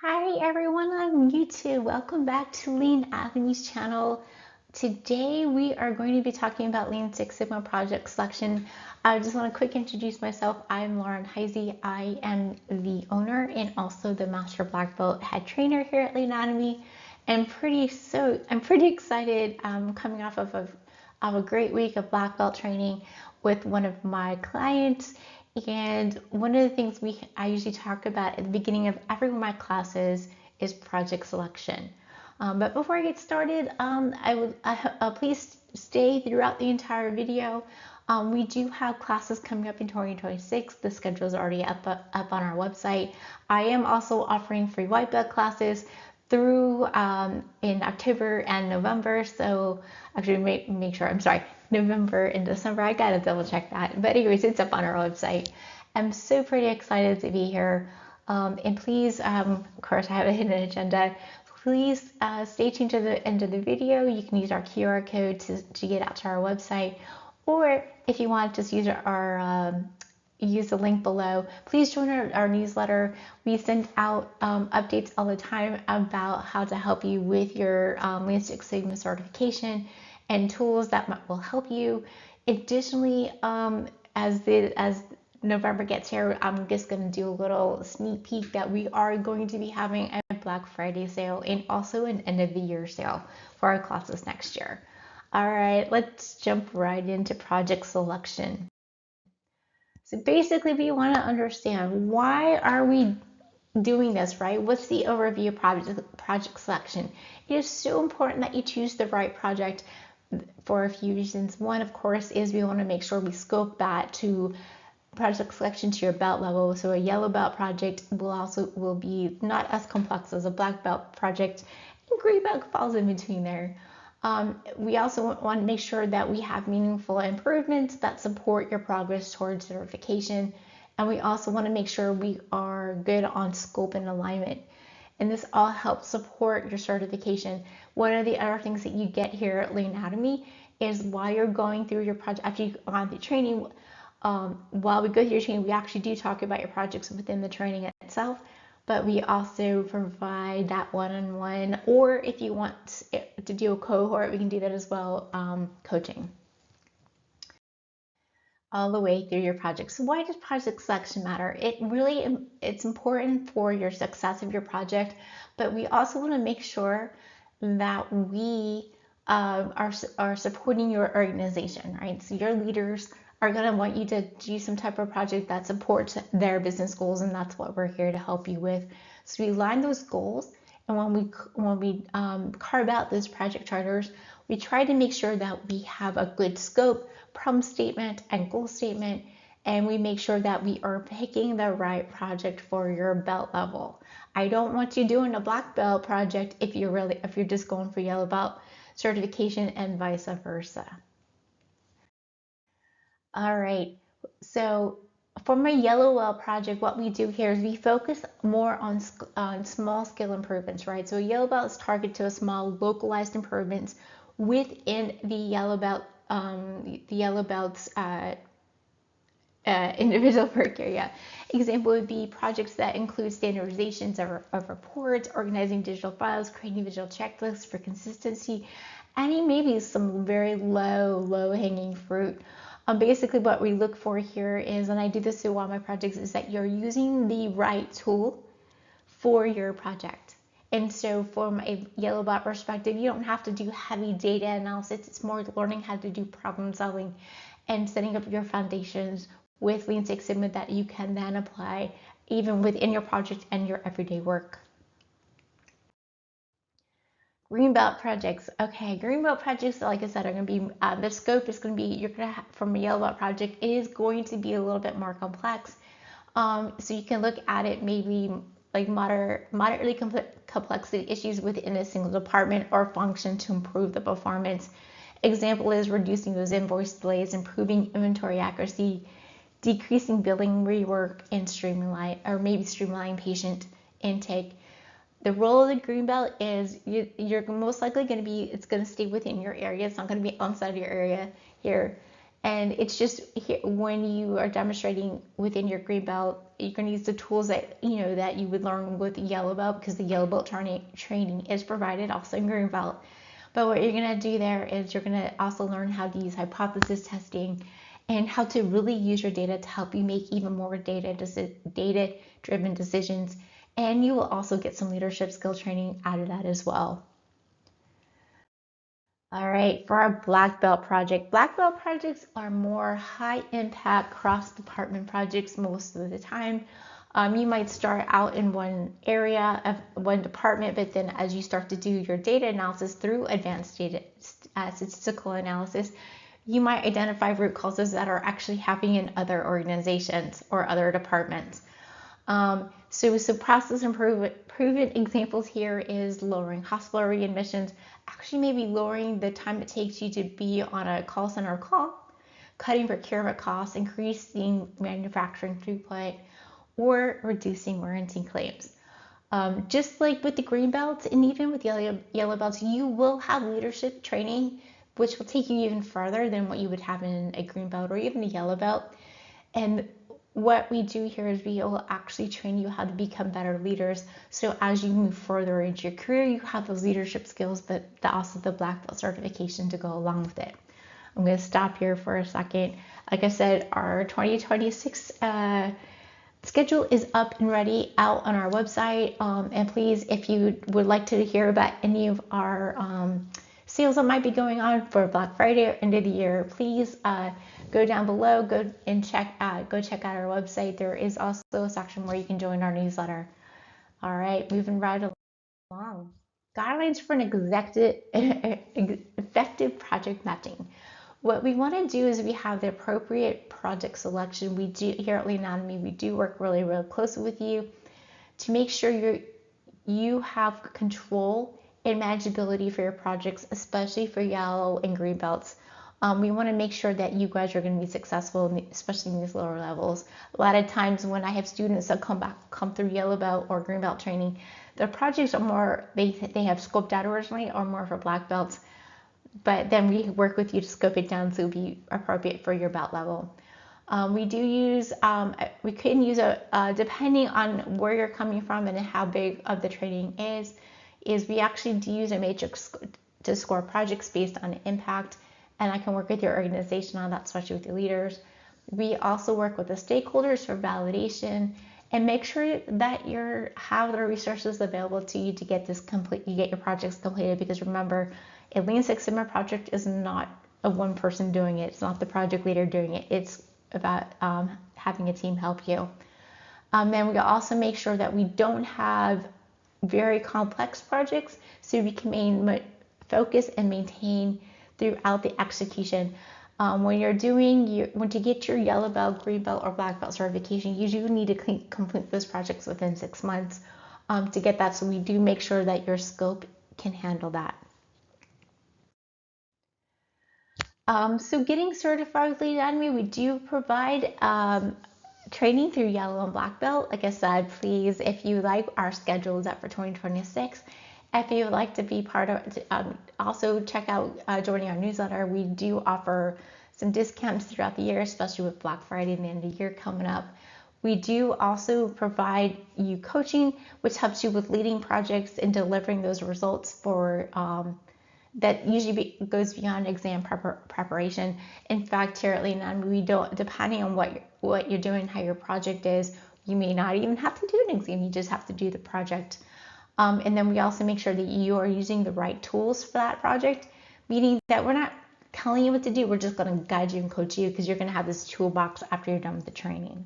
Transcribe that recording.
Hi everyone on YouTube. Welcome back to Leanademy's channel. Today we are going to be talking about Lean Six Sigma project selection. I just want to quick introduce myself. I'm Hisey. I am the owner and also the Master Black Belt head trainer here at Leanademy. And I'm pretty excited coming off of a great week of black belt training with one of my clients. And one of the things I usually talk about at the beginning of every one of my classes is project selection. But before I get started, please stay throughout the entire video. We do have classes coming up in 2026. The schedule is already up on our website. I am also offering free white belt classes through in October and November. So actually make sure, I'm sorry, November and December. I gotta double check that. But anyways, it's up on our website. I'm so pretty excited to be here. And please, of course, I have a hidden agenda. Please stay tuned to the end of the video. You can use our QR code to get out to our website. Or if you want, just use use the link below. Please join our newsletter. We send out updates all the time about how to help you with your Lean Six Sigma certification and tools that will help you. Additionally, as November gets here, I'm just going to do a little sneak peek that we are going to be having a Black Friday sale and also an end of the year sale for our classes next year. All right, let's jump right into project selection. So basically, we want to understand, why are we doing this, right? What's the overview of project selection? It is so important that you choose the right project for a few reasons. One, of course, is we want to make sure we scope that to project selection to your belt level. So a yellow belt project will be not as complex as a black belt project, and green belt falls in between there. We also want to make sure that we have meaningful improvements that support your progress towards certification. And we also want to make sure we are good on scope and alignment. And this all helps support your certification. One of the other things that you get here at Leanademy is, while you're going through your project, after you've gone through training, while we go through your training, we actually do talk about your projects within the training itself, but we also provide that one-on-one, or if you want to do a cohort, we can do that as well, coaching all the way through your project. So why does project selection matter? It's important for your success of your project, but we also want to make sure that we are supporting your organization, right? So your leaders are going to want you to do some type of project that supports their business goals, and that's what we're here to help you with. So we align those goals, and when we carve out those project charters, we try to make sure that we have a good scope, problem statement, and goal statement, and we make sure that we are picking the right project for your belt level. I don't want you doing a black belt project if you're just going for yellow belt certification, and vice versa. All right, so for my yellow belt project, what we do here is we focus more on small scale improvements, right? So a yellow belt is targeted to a small localized improvements within the yellow belt's individual work area. Example would be projects that include standardizations of reports, organizing digital files, creating visual checklists for consistency, and maybe some very low hanging fruit. Basically what we look for here is, and I do this through all my projects, is that you're using the right tool for your project. And so from a yellow belt perspective, you don't have to do heavy data analysis. It's more learning how to do problem solving and setting up your foundations with Lean Six Sigma that you can then apply even within your project and your everyday work. Green belt projects. Okay, green belt projects, like I said, are going to be, the scope is going to be, you're going to have, from a yellow belt project, it is going to be a little bit more complex. So you can look at it maybe like moderately complexity issues within a single department or function to improve the performance. Example is reducing those invoice delays, improving inventory accuracy, decreasing billing rework, and streamlining patient intake. The role of the green belt is you're most likely going to be, it's going to stay within your area. It's not going to be outside of your area here. And it's just here, when you are demonstrating within your green belt, you're going to use the tools that that you would learn with yellow belt, because the yellow belt training is provided also in green belt. But what you're going to do there is you're going to also learn how to use hypothesis testing and how to really use your data to help you make even more data-driven decisions. And you will also get some leadership skill training out of that as well. All right, for our black belt projects are more high impact cross department projects most of the time. You might start out in one area of one department, but then as you start to do your data analysis through advanced data statistical analysis, you might identify root causes that are actually happening in other organizations or other departments. So process improvement proven examples here is lowering hospital readmissions, actually maybe lowering the time it takes you to be on a call center call, cutting procurement costs, increasing manufacturing throughput, or reducing warranty claims. Just like with the green belts and even with yellow belts, you will have leadership training, which will take you even further than what you would have in a green belt or even a yellow belt. And what we do here is we will actually train you how to become better leaders. So as you move further into your career, you have those leadership skills, but also the black belt certification to go along with it. I'm going to stop here for a second. Like I said, our 2026 schedule is up and ready out on our website. And please, if you would like to hear about any of our sales that might be going on for Black Friday or end of the year, please go down below, go check out our website. There is also a section where you can join our newsletter. All right, moving right along. Guidelines for an effective project matching. What we want to do is we have the appropriate project selection. We do here at Leanademy, we do work really, really closely with you to make sure you have control and manageability for your projects, especially for yellow and green belts. We want to make sure that you guys are going to be successful, especially in these lower levels. A lot of times when I have students that come through yellow belt or green belt training, their projects are more, they have scoped out originally or more for black belts, but then we work with you to scope it down so it'll be appropriate for your belt level. We do use, we can use depending on where you're coming from and how big of the training is we actually do use a matrix to score projects based on impact, and I can work with your organization on that, especially with your leaders. We also work with the stakeholders for validation and make sure that you have the resources available to you to get your projects completed, because remember, a Lean Six Sigma project is not a one person doing it. It's not the project leader doing it. It's about having a team help you. Then we also make sure that we don't have very complex projects, so we can focus and maintain throughout the execution. When to get your yellow belt, green belt, or black belt certification, you do need to complete those projects within 6 months to get that. So we do make sure that your scope can handle that. So getting certified with Leanademy, we do provide training through yellow and black belt. Like I said, please, if you like, our schedule is up for 2026. If you would like to be part of it, also check out joining our newsletter. We do offer some discounts throughout the year, especially with Black Friday and the end of the year coming up. We do also provide you coaching, which helps you with leading projects and delivering those results for that usually goes beyond exam preparation. In fact, here at Leanademy, we don't, depending on what you're doing, how your project is, you may not even have to do an exam. You just have to do the project. And then we also make sure that you are using the right tools for that project, meaning that we're not telling you what to do. We're just going to guide you and coach you, because you're going to have this toolbox after you're done with the training.